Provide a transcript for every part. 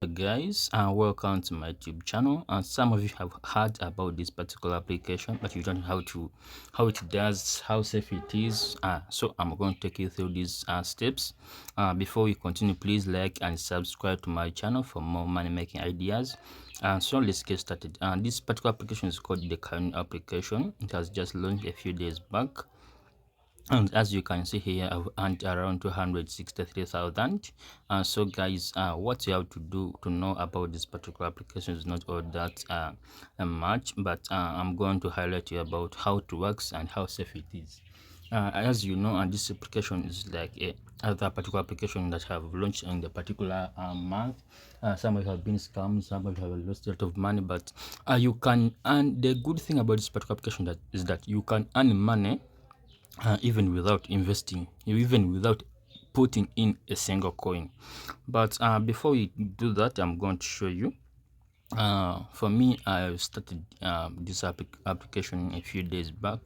Guys, welcome to my YouTube channel. And some of you have heard about this particular application, but you don't know how it does, how safe it is. So I'm going to take you through these steps. Before we continue, please like and subscribe to my channel for more money making ideas. So let's get started. This particular application is called the Current application. It has just launched a few days back. And as you can see here, I've earned around 263,000. So guys, what you have to do to know about this particular application is not all that much, but I'm going to highlight you about how it works and how safe it is. As you know, and this application is like a other particular application that have launched in the particular month. Some of you have been scammed, some of you have lost a lot of money, but you can. And the good thing about this particular application is that you can earn money even without investing, even without putting in a single coin. But before we do that, I'm going to show you. For me, I started this application a few days back,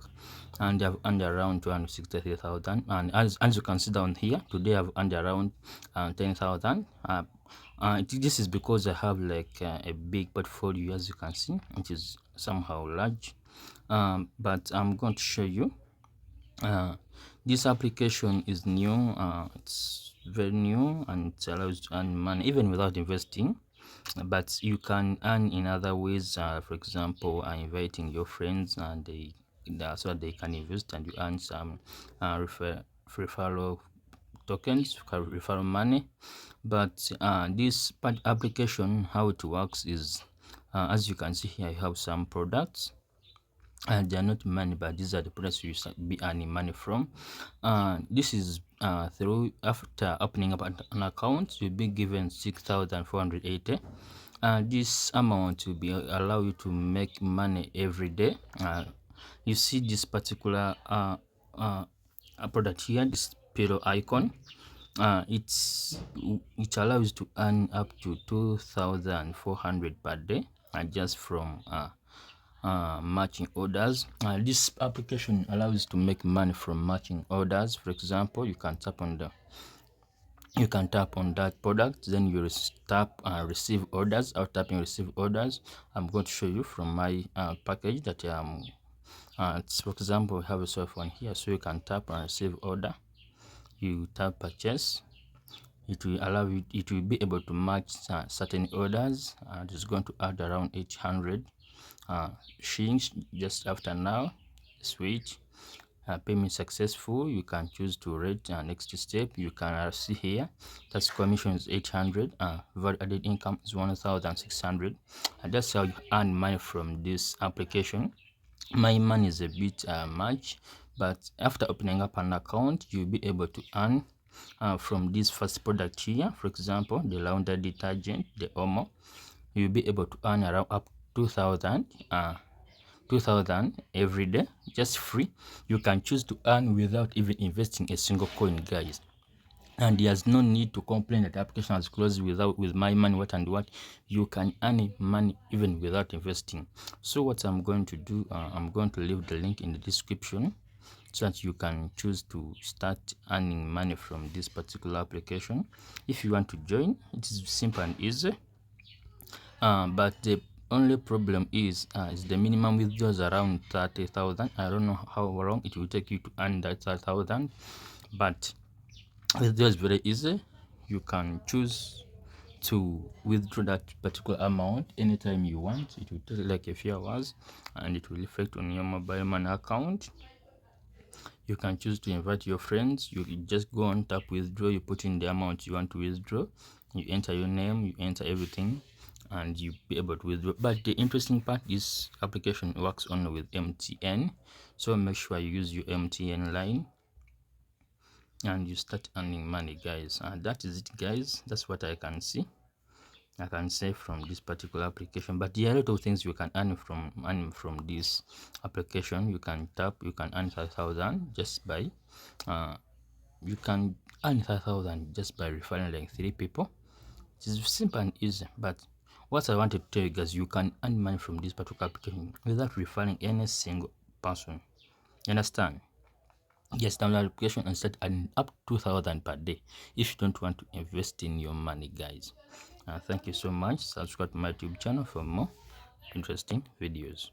and I've earned around 263,000. And as you can see down here, today I've earned around 10,000. This is because I have like a big portfolio, as you can see, which is somehow large. But I'm going to show you. This application is new. It's very new, and it allows to earn money even without investing, but you can earn in other ways. For example, inviting your friends, and so that they can invest, and you earn some referral tokens, referral money. But this application, how it works is, as you can see here, I have some products. They are not money, but these are the products you be earning money from. This is through, after opening up an account, you'll be given 6,480. This amount will be allow you to make money every day. You see this particular product here, this pillow icon. It allows to earn up to 2,400 per day, just from matching orders. This application allows to make money from matching orders. For example, you can tap on that product, then you tap receive orders. After tapping receive orders, I'm going to show you from my package that for example, we have a cell phone here, so you can tap and receive order. You tap purchase. It will allow you, it will be able to match certain orders, and it's going to add around 800 shillings. Just after now, switch, payment successful. You can choose to rate next step. You can see here that's commission is 800, value added income is 1,600, and that's how you earn money from this application. My money is a bit much, but after opening up an account, you'll be able to earn from this first product here. For example, the laundry detergent, the Omo, you'll be able to earn around up 2,000 every day, just free. You can choose to earn without even investing a single coin, guys. And there's no need to complain that the application has closed with my money, what and what. You can earn money even without investing. So what I'm going to do, I'm going to leave the link in the description, so that you can choose to start earning money from this particular application. If you want to join, it is simple and easy. But the only problem is the minimum withdrawals around 30,000. I don't know how long it will take you to earn that 30,000, but withdrawal is very easy. You can choose to withdraw that particular amount anytime you want. It will take like a few hours, and it will reflect on your mobile money account. You can choose to invite your friends. You just go on, tap withdraw, you put in the amount you want to withdraw, you enter your name, you enter everything, and you be able to withdraw. But the interesting part, this application works only with MTN, so make sure you use your MTN line and you start earning money, guys. And that is it, guys. That's what I can say from this particular application. But there are a lot of things you can earn from this application. You can tap, you can earn 5,000 just by you can earn 5,000 just by referring like 3 people. It is simple and easy. But what I wanted to tell you guys, you can earn money from this particular application without referring any single person. You understand? Just download the application and start earning up to 2,000 per day if you don't want to invest in your money, guys. Thank you so much. Subscribe to my YouTube channel for more interesting videos.